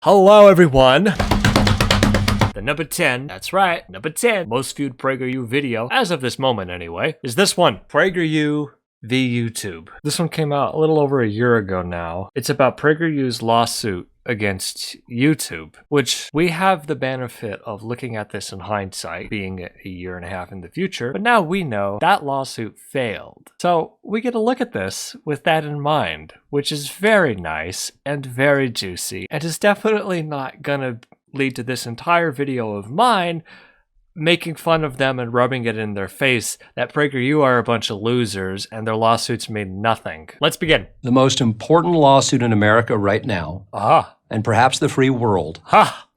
Hello, everyone. The number 10, that's right, number 10 most viewed PragerU video, as of this moment anyway, is this one, PragerU v. YouTube. This one came out a little over a year ago now. It's about PragerU's lawsuit against YouTube, which we have the benefit of looking at this in hindsight, being a year and a half in the future, but now we know that lawsuit failed. So we get to look at this with that in mind, which is very nice and very juicy, and is definitely not gonna lead to this entire video of mine making fun of them and rubbing it in their face that PragerU are a bunch of losers and their lawsuits mean nothing. Let's begin. The most important lawsuit in America right now, and perhaps the free world,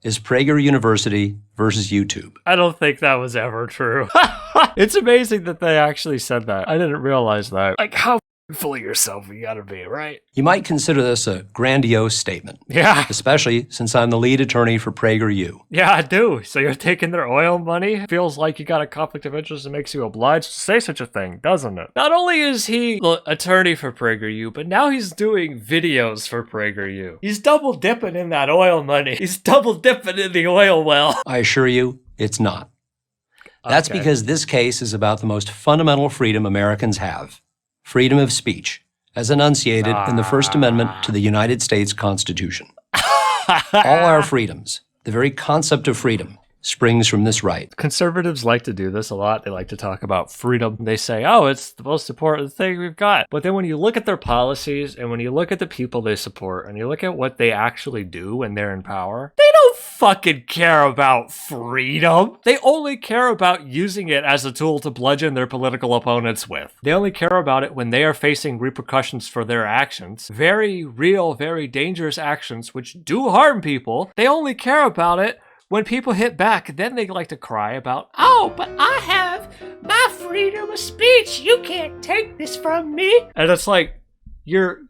is Prager University versus YouTube. I don't think that was ever true. It's amazing that they actually said that. I didn't realize that. Like, how full of yourself you gotta be, right? You might consider this a grandiose statement. Yeah. Especially since I'm the lead attorney for PragerU. Yeah, I do. So you're taking their oil money? Feels like you got a conflict of interest that makes you obliged to say such a thing, doesn't it? Not only is he the attorney for PragerU, but now he's doing videos for PragerU. He's double dipping in that oil money. He's double dipping in the oil well. I assure you, it's not. That's because this case is about the most fundamental freedom Americans have. Freedom of speech, as enunciated in the First Amendment to the United States Constitution. All our freedoms, the very concept of freedom, springs from this right. Conservatives like to do this a lot. They like to talk about freedom. They say, oh, it's the most important thing we've got. But then when you look at their policies and when you look at the people they support and you look at what they actually do when they're in power, they don't fucking care about freedom. They only care about using it as a tool to bludgeon their political opponents with. They only care about it when they are facing repercussions for their actions. Very real, very dangerous actions which do harm people. They only care about it when people hit back. Then they like to cry about, oh, but I have my freedom of speech. You can't take this from me. And it's like, you're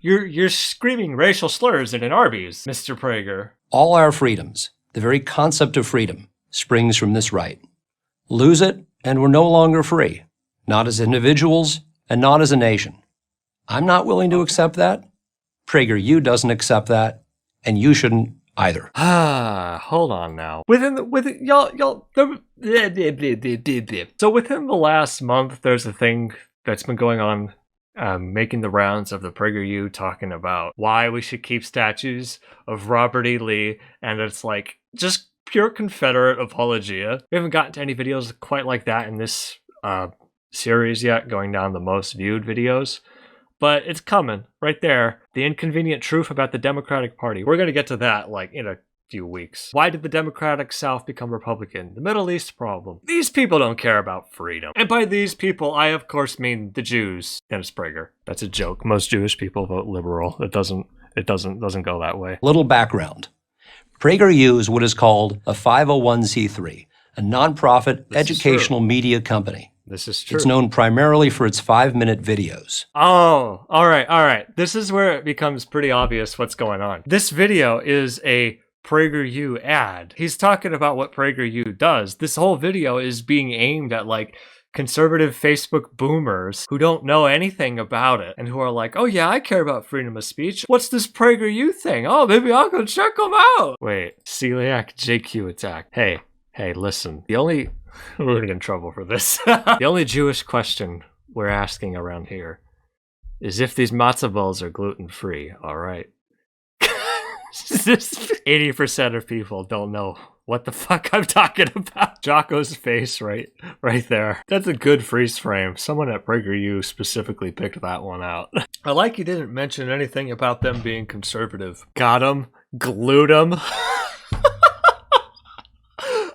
screaming racial slurs in an Arby's, Mr. Prager. All our freedoms, the very concept of freedom, springs from this right. Lose it, and we're no longer free. Not as individuals, and not as a nation. I'm not willing to accept that. PragerU doesn't accept that, and you shouldn't either. Hold on now. So within the last month, there's a thing that's been going on, making the rounds of the PragerU talking about why we should keep statues of Robert E. Lee, and it's like just pure Confederate apologia. We haven't gotten to any videos quite like that in this series yet, going down the most viewed videos. But it's coming, right there. The inconvenient truth about the Democratic Party. We're going to get to that, like, in a few weeks. Why did the Democratic South become Republican? The Middle East problem. These people don't care about freedom. And by these people, I, of course, mean the Jews. Dennis Prager. That's a joke. Most Jewish people vote liberal. It doesn't go that way. Little background. PragerU is what is called a 501c3, a nonprofit educational media company. This is true. It's known primarily for its 5-minute videos. Oh, all right. This is where it becomes pretty obvious what's going on. This video is a PragerU ad. He's talking about what PragerU does. This whole video is being aimed at, like, conservative Facebook boomers who don't know anything about it and who are like, oh yeah, I care about freedom of speech. What's this PragerU thing? Oh, maybe I'll go check them out. Wait, celiac JQ attack. Hey, listen. We're gonna get in trouble for this. The only Jewish question we're asking around here is if these matzah balls are gluten-free, all right? 80% of people don't know what the fuck I'm talking about. Jocko's face right there. That's a good freeze frame. Someone at PragerU specifically picked that one out. I like you didn't mention anything about them being conservative. Got 'em, glued 'em.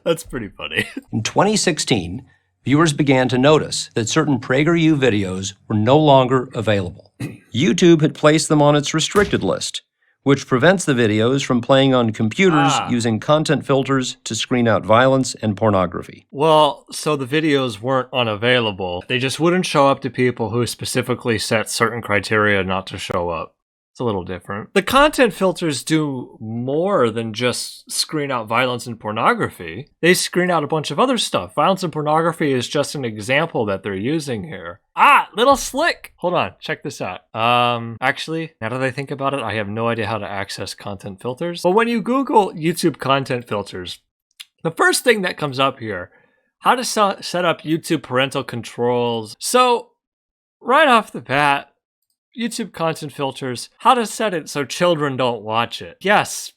That's pretty funny. In 2016, viewers began to notice that certain PragerU videos were no longer available. YouTube had placed them on its restricted list, which prevents the videos from playing on computers using content filters to screen out violence and pornography. Well, so the videos weren't unavailable. They just wouldn't show up to people who specifically set certain criteria not to show up. It's a little different. The content filters do more than just screen out violence and pornography. They screen out a bunch of other stuff. Violence and pornography is just an example that they're using here. Ah, little slick. Hold on, check this out. Actually, now that I think about it, I have no idea how to access content filters. But when you Google YouTube content filters, the first thing that comes up here, how to set up YouTube parental controls. So, right off the bat, YouTube content filters, how to set it so children don't watch it. Yes,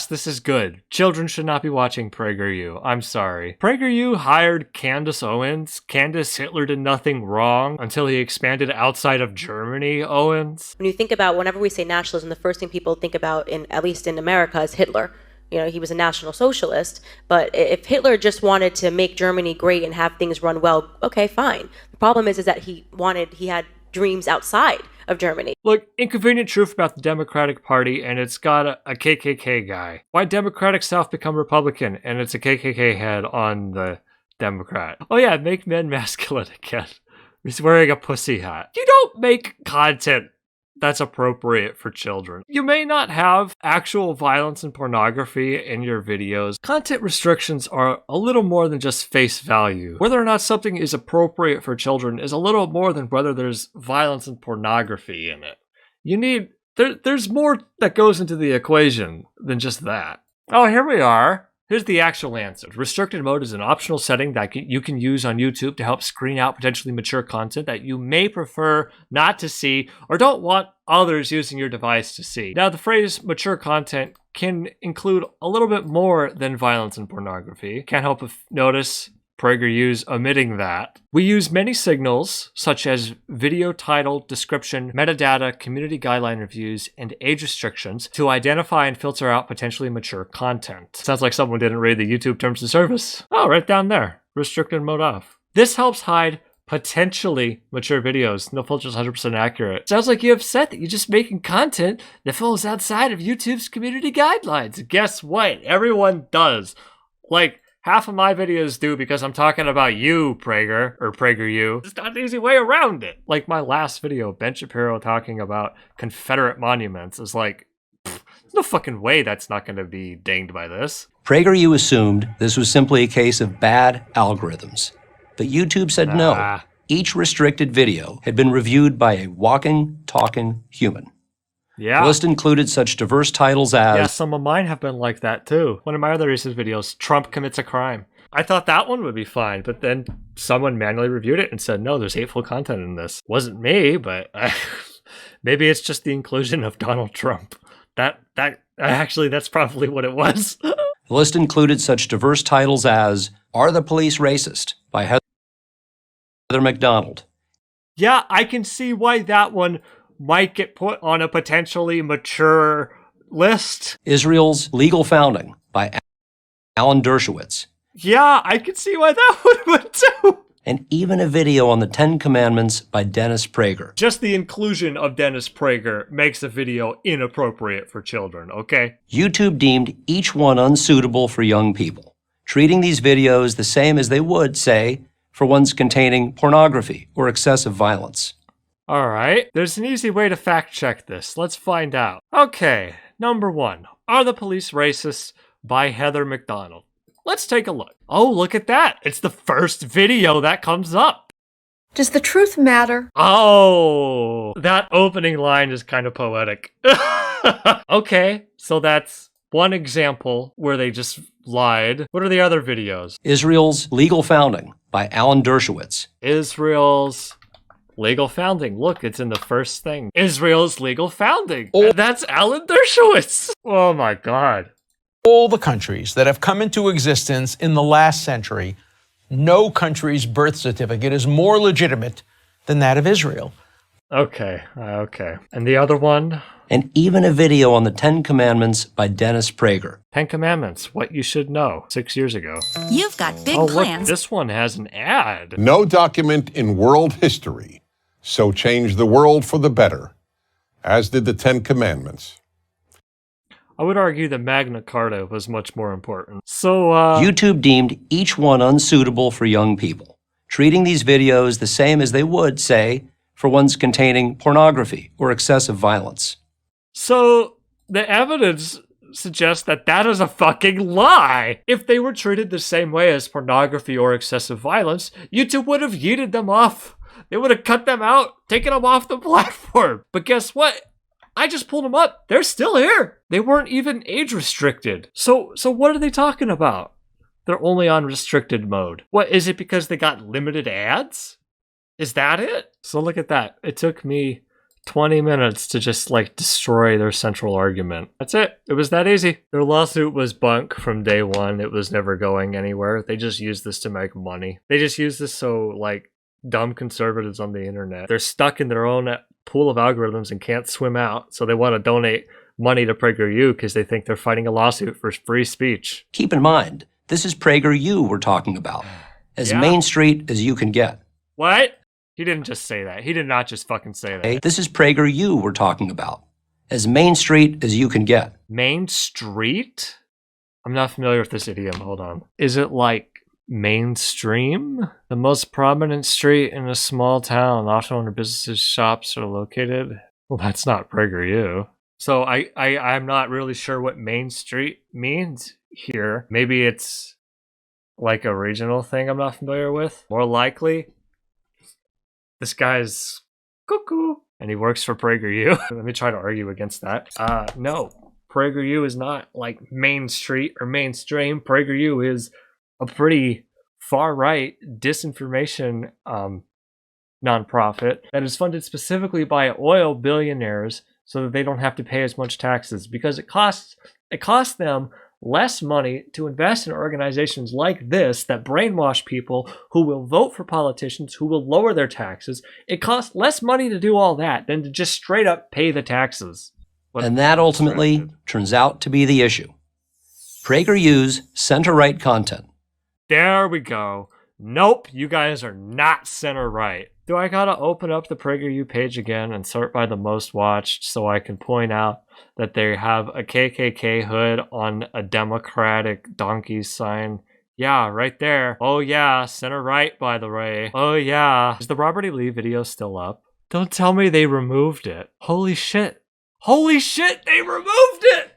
this is good. Children should not be watching PragerU. I'm sorry. PragerU hired Candace Owens. Candace Hitler did nothing wrong until he expanded outside of Germany, Owens. When you think about, whenever we say nationalism, the first thing people think about, at least in America, is Hitler. You know, he was a National Socialist, but if Hitler just wanted to make Germany great and have things run well, okay, fine. The problem is that he had dreams outside of Germany. Look, inconvenient truth about the Democratic Party, and it's got a KKK guy. Why Democratic South become Republican, and it's a KKK head on the Democrat. Oh yeah, make men masculine again. He's wearing a pussy hat. You don't make content that's appropriate for children. You may not have actual violence and pornography in your videos. Content restrictions are a little more than just face value. Whether or not something is appropriate for children is a little more than whether there's violence and pornography in it. There's more that goes into the equation than just that. Oh, here we are. Here's the actual answer. Restricted mode is an optional setting that you can use on YouTube to help screen out potentially mature content that you may prefer not to see or don't want others using your device to see. Now, the phrase mature content can include a little bit more than violence and pornography. Can't help but notice PragerU's omitting that. We use many signals, such as video title, description, metadata, community guideline reviews, and age restrictions to identify and filter out potentially mature content. Sounds like someone didn't read the YouTube terms of service. Oh, right down there. Restricted mode off. This helps hide potentially mature videos. No filter is 100% accurate. Sounds like you're upset that you're just making content that falls outside of YouTube's community guidelines. Guess what? Everyone does. Like, half of my videos do because I'm talking about you, Prager, or PragerU. It's not an easy way around it. Like my last video, Ben Shapiro talking about Confederate monuments is like, there's no fucking way that's not going to be dinged by this. PragerU assumed this was simply a case of bad algorithms. But YouTube said no. Each restricted video had been reviewed by a walking, talking human. Yeah. The list included such diverse titles as... Yeah, some of mine have been like that too. One of my other recent videos, Trump commits a crime. I thought that one would be fine, but then someone manually reviewed it and said, no, there's hateful content in this. Wasn't me, but maybe it's just the inclusion of Donald Trump. Actually, that's probably what it was. The list included such diverse titles as Are the Police Racist? By Heather McDonald. Yeah, I can see why that one might get put on a potentially mature list. Israel's Legal Founding by Alan Dershowitz. Yeah, I can see why that one would too. And even a video on the 10 Commandments by Dennis Prager. Just the inclusion of Dennis Prager makes a video inappropriate for children, okay? YouTube deemed each one unsuitable for young people, treating these videos the same as they would, say, for ones containing pornography or excessive violence. All right, there's an easy way to fact check this. Let's find out. Okay, number 1. Are the Police Racist? By Heather McDonald. Let's take a look. Oh, look at that. It's the first video that comes up. Does the truth matter? Oh, that opening line is kind of poetic. Okay, so that's one example where they just lied. What are the other videos? Israel's Legal Founding by Alan Dershowitz. Israel's Legal Founding. Look, it's in the first thing. Israel's Legal Founding. And that's Alan Dershowitz. Oh my God. All the countries that have come into existence in the last century, no country's birth certificate is more legitimate than that of Israel. Okay. And the other one? And even a video on the 10 Commandments by Dennis Prager. 10 Commandments, what you should know, 6 years ago. You've got big plans. plans. Look, this one has an ad. No document in world history so changed the world for the better, as did the 10 Commandments. I would argue that Magna Carta was much more important. So, YouTube deemed each one unsuitable for young people, treating these videos the same as they would, say, for ones containing pornography or excessive violence. So the evidence suggests that that is a fucking lie. If they were treated the same way as pornography or excessive violence, YouTube would have yeeted them off. They would have cut them out, taken them off the platform. But guess what? I just pulled them up. They're still here. They weren't even age restricted. So what are they talking about? They're only on restricted mode. What, is it because they got limited ads? Is that it? So look at that. It took me 20 minutes to just like destroy their central argument. That's it. It was that easy. Their lawsuit was bunk from day one. It was never going anywhere. They just used this to make money. They just used this so like dumb conservatives on the internet, they're stuck in their own pool of algorithms and can't swim out. So they want to donate money to PragerU because they think they're fighting a lawsuit for free speech. Keep in mind, this is PragerU we're talking about. As Main Street as you can get. What? He didn't just say that. He did not just fucking say that. Hey, this is PragerU we're talking about. As Main Street as you can get. Main Street? I'm not familiar with this idiom. Hold on. Is it like mainstream? The most prominent street in a small town, often where businesses, shops are located? Well, that's not PragerU. So I'm not really sure what Main Street means here. Maybe it's like a regional thing I'm not familiar with. More likely, this guy's cuckoo and he works for PragerU. Let me try to argue against that. No, PragerU is not like Main Street or mainstream. PragerU is a pretty far-right disinformation nonprofit that is funded specifically by oil billionaires so that they don't have to pay as much taxes, because it costs them less money to invest in organizations like this that brainwash people who will vote for politicians who will lower their taxes. It costs less money to do all that than to just straight up pay the taxes. And that ultimately turns out to be the issue. PragerU's CenterRight Content. There we go. Nope, you guys are not center-right. Do I gotta open up the PragerU page again and sort by the most watched so I can point out that they have a KKK hood on a Democratic donkey sign? Yeah, right there. Oh yeah, center-right, by the way. Oh yeah. Is the Robert E. Lee video still up? Don't tell me they removed it. Holy shit. Holy shit, they removed it!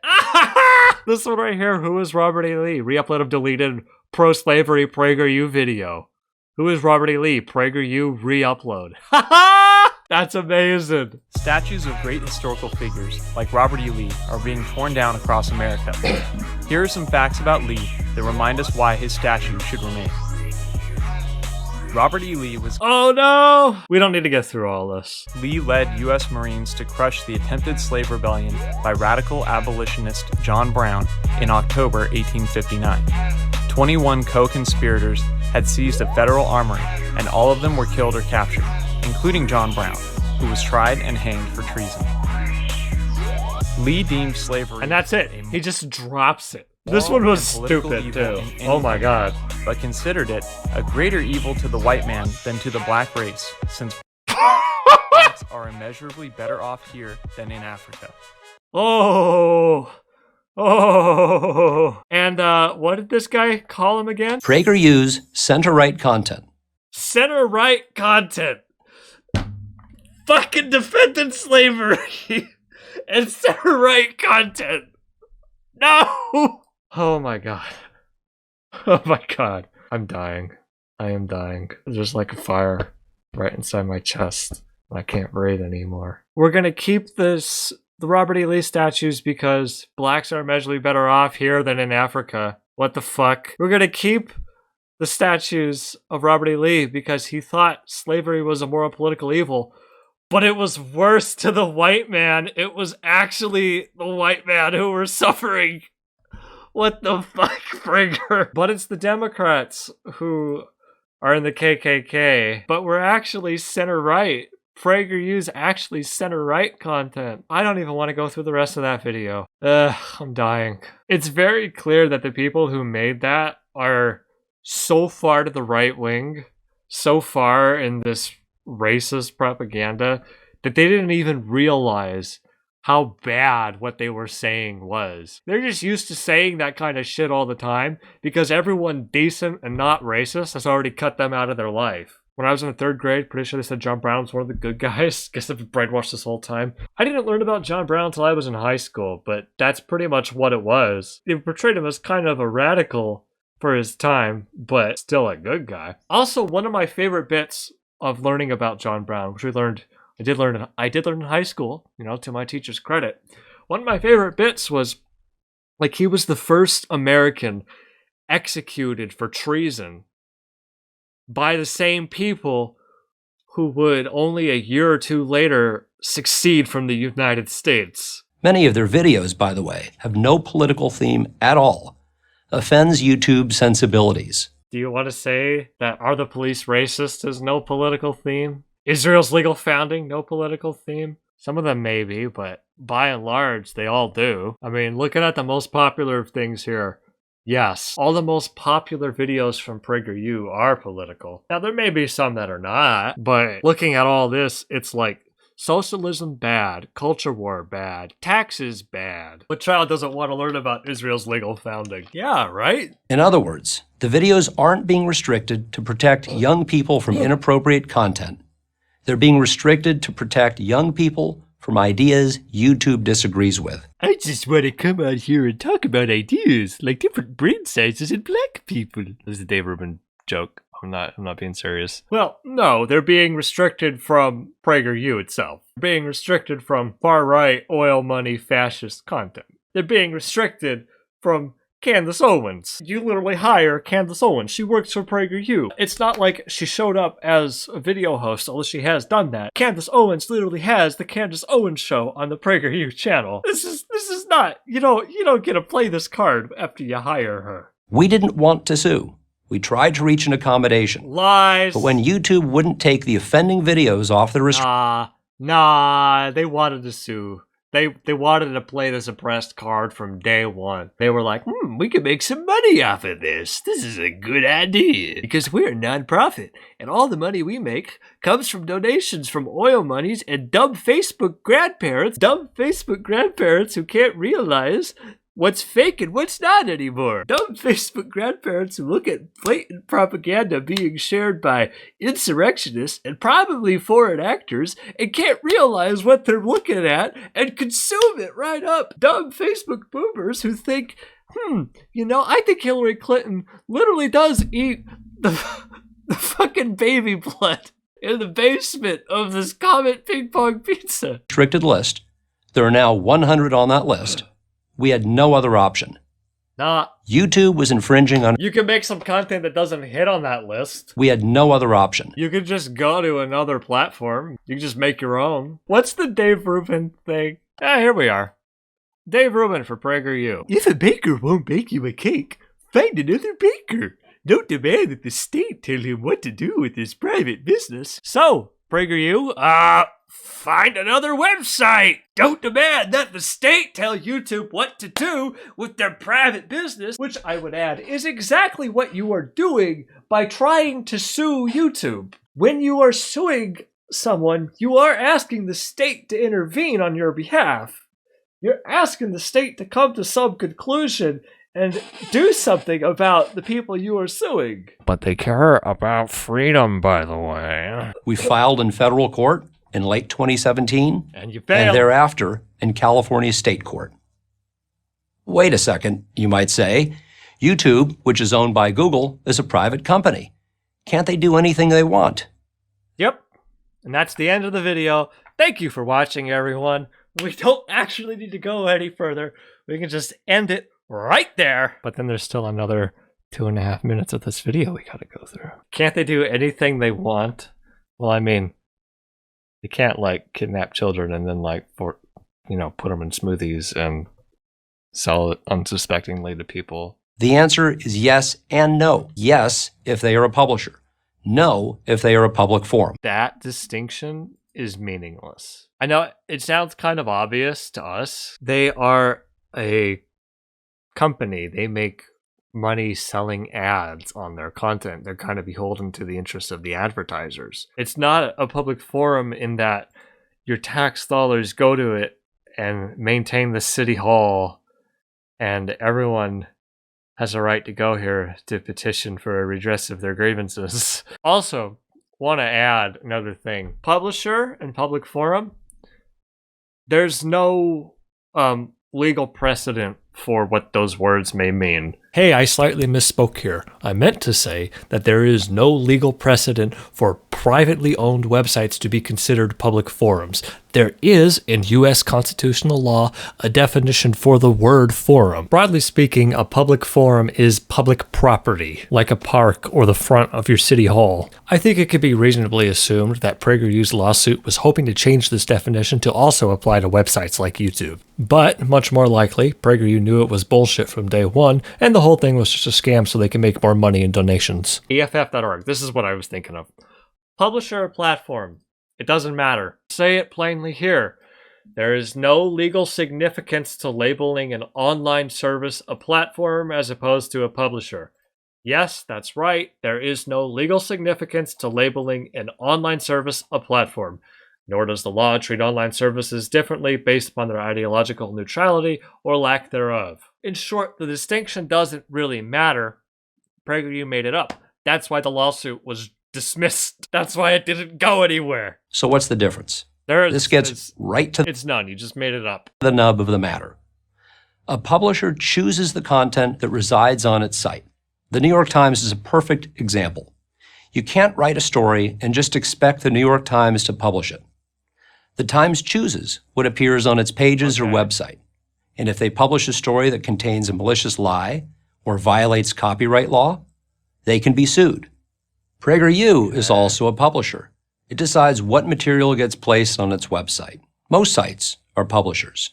This one right here, who is Robert E. Lee? Re-upload of deleted pro-slavery PragerU video. Who is Robert E. Lee? PragerU re-upload. That's amazing. Statues of great historical figures, like Robert E. Lee, are being torn down across America. Here are some facts about Lee that remind us why his statue should remain. Robert E. Lee was... Oh no! We don't need to get through all this. Lee led U.S. Marines to crush the attempted slave rebellion by radical abolitionist John Brown in October 1859. 21 co-conspirators had seized a federal armory, and all of them were killed or captured, including John Brown, who was tried and hanged for treason. Lee deemed slavery... And that's it. He just drops it. This one was stupid, too. Oh my god. But considered it a greater evil to the white man than to the black race, since blacks are immeasurably better off here than in Africa. Oh. Oh. And what did this guy call him again? PragerU's CenterRight Content. CenterRight Content. Fucking defending slavery. And CenterRight Content. No! Oh my god. Oh my god. I'm dying. I am dying. There's like a fire right inside my chest. I can't breathe anymore. We're gonna keep the Robert E. Lee statues because blacks are immeasurably better off here than in Africa. What the fuck? We're gonna keep the statues of Robert E. Lee because he thought slavery was a moral political evil. But it was worse to the white man. It was actually the white man who were suffering. What the fuck, Prager? But it's the Democrats who are in the KKK. But we're actually center-right. PragerU's actually center-right content. I don't even want to go through the rest of that video. I'm dying. It's very clear that the people who made that are so far to the right wing, so far in this racist propaganda, that they didn't even realize how bad what they were saying was. They're just used to saying that kind of shit all the time because everyone decent and not racist has already cut them out of their life. When I was in the 3rd grade, pretty sure they said John Brown was one of the good guys. Guess I've been brainwashed this whole time. I didn't learn about John Brown until I was in high school, but that's pretty much what it was. They portrayed him as kind of a radical for his time, but still a good guy. Also, one of my favorite bits of learning about John Brown, which I did learn in high school, you know, to my teacher's credit. One of my favorite bits was, like, he was the first American executed for treason by the same people who would only a year or two later succeed from the United States. Many of their videos, by the way, have no political theme at all. Offends YouTube sensibilities. Do you want to say that Are the Police Racist is no political theme? Israel's legal founding, no political theme? Some of them maybe, but by and large, they all do. I mean, looking at the most popular things here, yes, all the most popular videos from PragerU are political. Now, there may be some that are not, but looking at all this, it's like socialism bad, culture war bad, taxes bad. What child doesn't want to learn about Israel's legal founding? Yeah, right? In other words, the videos aren't being restricted to protect young people from inappropriate content. They're being restricted to protect young people from ideas YouTube disagrees with. I just want to come out here and talk about ideas, like different brain sizes in black people. This is a Dave Rubin joke. I'm not being serious. Well, no, they're being restricted from PragerU itself. They're being restricted from far-right, oil money, fascist content. They're being restricted from Candace Owens. You literally hire Candace Owens. She works for PragerU. It's not like she showed up as a video host, although she has done that. Candace Owens literally has the Candace Owens show on the PragerU channel. This is not, you don't get to play this card after you hire her. We didn't want to sue. We tried to reach an accommodation. Lies. But when YouTube wouldn't take the offending videos off the Nah, they wanted to sue. They wanted to play this oppressed card from day one. They were like, we could make some money off of this. This is a good idea. Because we're a nonprofit, and all the money we make comes from donations from oil monies and dumb Facebook grandparents who can't realize what's fake and what's not anymore. Dumb Facebook grandparents who look at blatant propaganda being shared by insurrectionists and probably foreign actors and can't realize what they're looking at and consume it right up. Dumb Facebook boomers who think, I think Hillary Clinton literally does eat the fucking baby blood in the basement of this Comet Ping Pong Pizza. Restricted list. There are now 100 on that list. We had no other option. Nah. YouTube was infringing on... You can make some content that doesn't hit on that list. We had no other option. You could just go to another platform. You can just make your own. What's the Dave Rubin thing? Here we are. Dave Rubin for PragerU. If a baker won't bake you a cake, find another baker. Don't demand that the state tell him what to do with his private business. So, PragerU, find another website. Don't demand that the state tell YouTube what to do with their private business, which I would add is exactly what you are doing by trying to sue YouTube. When you are suing someone, you are asking the state to intervene on your behalf. You're asking the state to come to some conclusion and do something about the people you are suing. But they care about freedom, by the way. We filed in federal court in late 2017, and you failed. And thereafter in California state court. Wait a second, you might say. YouTube, which is owned by Google, is a private company. Can't they do anything they want? Yep. And that's the end of the video. Thank you for watching, everyone. We don't actually need to go any further. We can just end it right there. But then there's still another 2.5 minutes of this video we gotta go through. Can't they do anything they want? Well, I mean, they can't, like, kidnap children and then, like, put them in smoothies and sell it unsuspectingly to people. The answer is yes and no. Yes, if they are a publisher. No, if they are a public forum. That distinction is meaningless. I know it sounds kind of obvious to us. They are a company. They make money selling ads on their content. They're kind of beholden to the interests of the advertisers. It's not a public forum in that your tax dollars go to it and maintain the city hall, and everyone has a right to go here to petition for a redress of their grievances. Also, want to add another thing. Publisher and public forum, there's no legal precedent for what those words may mean. Hey, I slightly misspoke here. I meant to say that there is no legal precedent for privately owned websites to be considered public forums. There is, in U.S. constitutional law, a definition for the word forum. Broadly speaking, a public forum is public property, like a park or the front of your city hall. I think it could be reasonably assumed that PragerU's lawsuit was hoping to change this definition to also apply to websites like YouTube. But, much more likely, PragerU knew it was bullshit from day one, and the whole thing was just a scam so they can make more money in donations. EFF.org, this is what I was thinking of. Publisher or platform, it doesn't matter. Say it plainly here. There is no legal significance to labeling an online service a platform as opposed to a publisher. Yes, that's right. There is no legal significance to labeling an online service a platform. Nor does the law treat online services differently based upon their ideological neutrality or lack thereof. In short, the distinction doesn't really matter. PragerU made it up. That's why the lawsuit was dismissed. That's why it didn't go anywhere. So what's the difference? This gets right to it's none. You just made it up. The nub of the matter. A publisher chooses the content that resides on its site. The New York Times is a perfect example. You can't write a story and just expect the New York Times to publish it. The Times chooses what appears on its pages or website. And if they publish a story that contains a malicious lie or violates copyright law, they can be sued. PragerU is also a publisher. It decides what material gets placed on its website. Most sites are publishers.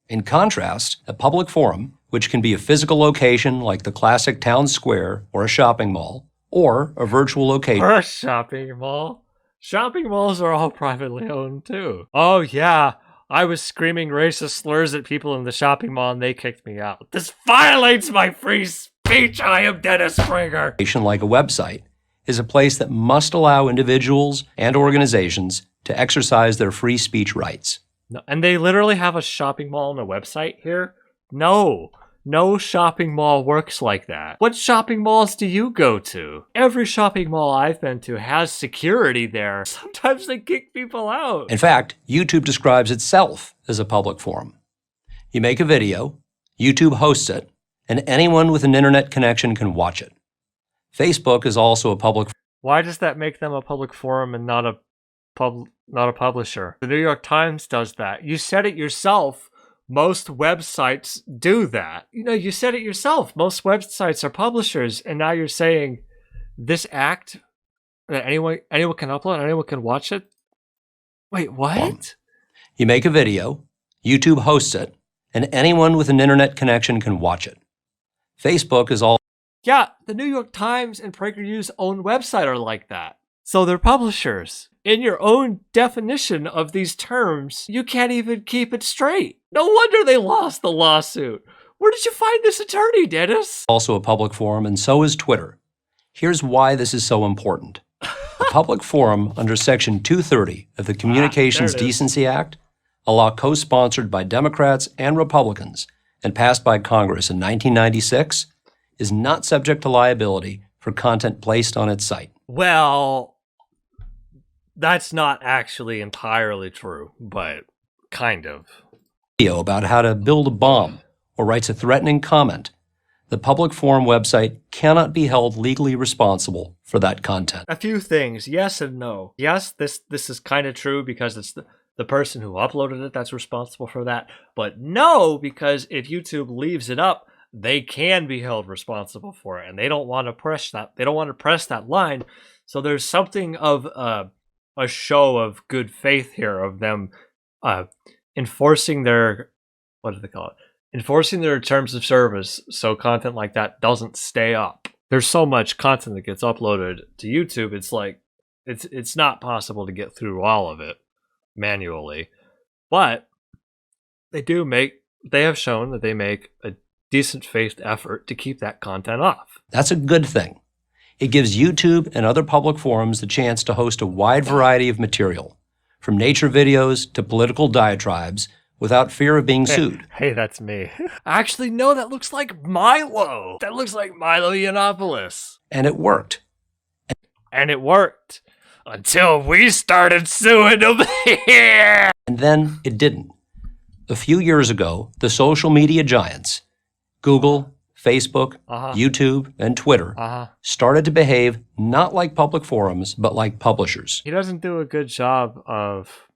In contrast, a public forum, which can be a physical location like the classic town square or a shopping mall, or a virtual location. Or a shopping mall. Shopping malls are all privately owned too. Oh yeah, I was screaming racist slurs at people in the shopping mall and they kicked me out. This violates my free speech. I am Dennis Prager. Like a website is a place that must allow individuals and organizations to exercise their free speech rights. No, and they literally have a shopping mall and a website here? No shopping mall works like that. What shopping malls do you go to? Every shopping mall I've been to has security there. Sometimes they kick people out. In fact, YouTube describes itself as a public forum. You make a video, YouTube hosts it, and anyone with an internet connection can watch it. Facebook is also a public. Why does that make them a public forum and not a publisher? The New York Times does that. You said it yourself. Most websites do that. You said it yourself. Most websites are publishers, and now you're saying this act that anyone can upload, anyone can watch it. Wait, what? You make a video, YouTube hosts it, and anyone with an internet connection can watch it. Facebook is all. Yeah, the New York Times and PragerU's own website are like that. So they're publishers. In your own definition of these terms, you can't even keep it straight. No wonder they lost the lawsuit. Where did you find this attorney, Dennis? Also a public forum, and so is Twitter. Here's why this is so important. A public forum under Section 230 of the Communications Decency Act, a law co-sponsored by Democrats and Republicans and passed by Congress in 1996, is not subject to liability for content placed on its site. Well, that's not actually entirely true, but kind of. About how to build a bomb or writes a threatening comment, the public forum website cannot be held legally responsible for that content. A few things, yes and no. Yes, this is kind of true because it's the person who uploaded it that's responsible for that. But no, because if YouTube leaves it up, they can be held responsible for it, and they don't want to press that. They don't want to press that line. So there's something of a show of good faith here of them enforcing their, what do they call it? Enforcing their terms of service so content like that doesn't stay up. There's so much content that gets uploaded to YouTube. It's like it's not possible to get through all of it manually, but they have shown that they make a decent faith effort to keep that content off. That's a good thing. It gives YouTube and other public forums the chance to host a wide variety of material, from nature videos to political diatribes, without fear of being sued. Hey, that's me. Actually, no, that looks like Milo. That looks like Milo Yiannopoulos. And it worked. And it worked. Until we started suing them. And then it didn't. A few years ago, the social media giants, Google, Facebook, YouTube, and Twitter, started to behave not like public forums, but like publishers. He doesn't do a good job of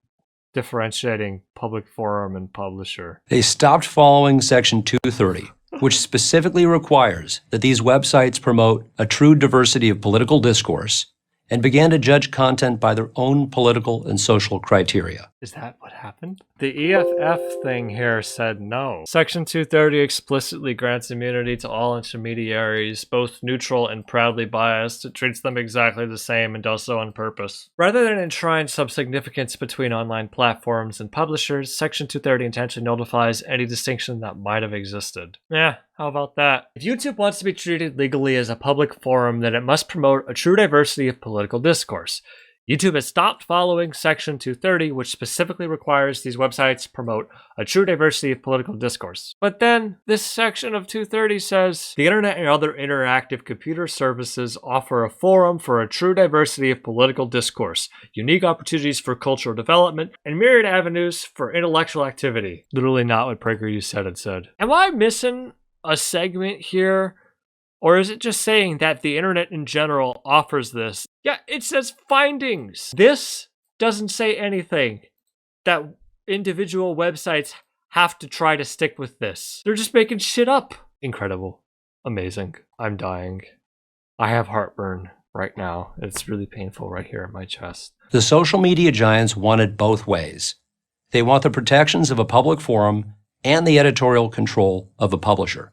differentiating public forum and publisher. They stopped following Section 230, which specifically requires that these websites promote a true diversity of political discourse, and began to judge content by their own political and social criteria. Is that what happened? The EFF thing here said no. Section 230 explicitly grants immunity to all intermediaries, both neutral and proudly biased. It treats them exactly the same and does so on purpose. Rather than enshrine some significance between online platforms and publishers, Section 230 intentionally nullifies any distinction that might have existed. Yeah, how about that? If YouTube wants to be treated legally as a public forum, then it must promote a true diversity of political discourse. YouTube has stopped following Section 230, which specifically requires these websites promote a true diversity of political discourse. But then, this section of 230 says, the internet and other interactive computer services offer a forum for a true diversity of political discourse, unique opportunities for cultural development, and myriad avenues for intellectual activity. Literally not what PragerU said it said. Am I missing a segment here? Or is it just saying that the internet in general offers this? Yeah, it says findings. This doesn't say anything that individual websites have to try to stick with this. They're just making shit up. Incredible. Amazing. I'm dying. I have heartburn right now. It's really painful right here in my chest. The social media giants want it both ways. They want the protections of a public forum and the editorial control of a publisher.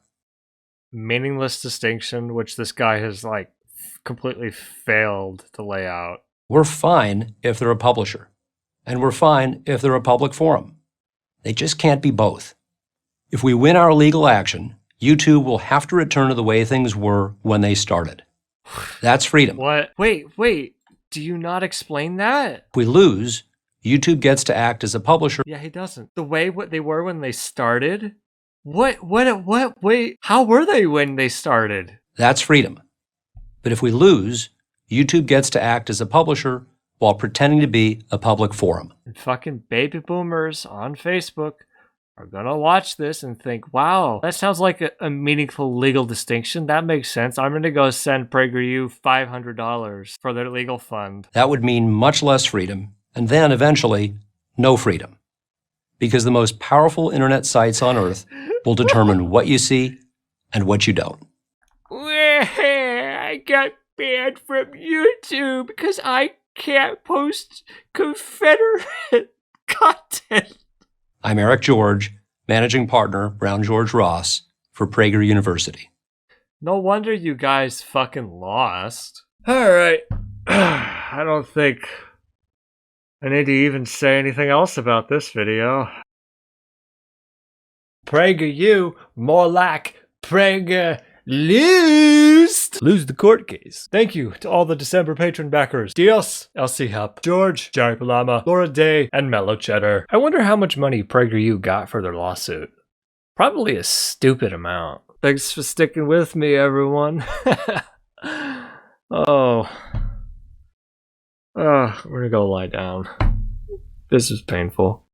Meaningless distinction, which this guy has completely failed to lay out. We're fine if they're a publisher, and we're fine if they're a public forum. They just can't be both. If we win our legal action, YouTube will have to return to the way things were when they started. That's freedom. What? Wait. Do you not explain that? If we lose, YouTube gets to act as a publisher. Yeah, he doesn't. The way what they were when they started? What? Wait, how were they when they started? That's freedom. But if we lose, YouTube gets to act as a publisher while pretending to be a public forum. And fucking baby boomers on Facebook are gonna watch this and think, wow, that sounds like a meaningful legal distinction. That makes sense. I'm gonna go send PragerU $500 for their legal fund. That would mean much less freedom, and then eventually, no freedom. Because the most powerful internet sites on earth will determine what you see and what you don't. I got banned from YouTube because I can't post Confederate content. I'm Eric George, managing partner, Brown George Ross, for Prager University. No wonder you guys fucking lost. Alright. I don't think I need to even say anything else about this video. PragerU, more like Prager lost. Lose the court case. Thank you to all the December patron backers. Dios, LC Hup, George, Jerry Palama, Laura Day, and Mellow Cheddar. I wonder how much money PragerU got for their lawsuit. Probably a stupid amount. Thanks for sticking with me, everyone. We're gonna go lie down. This is painful.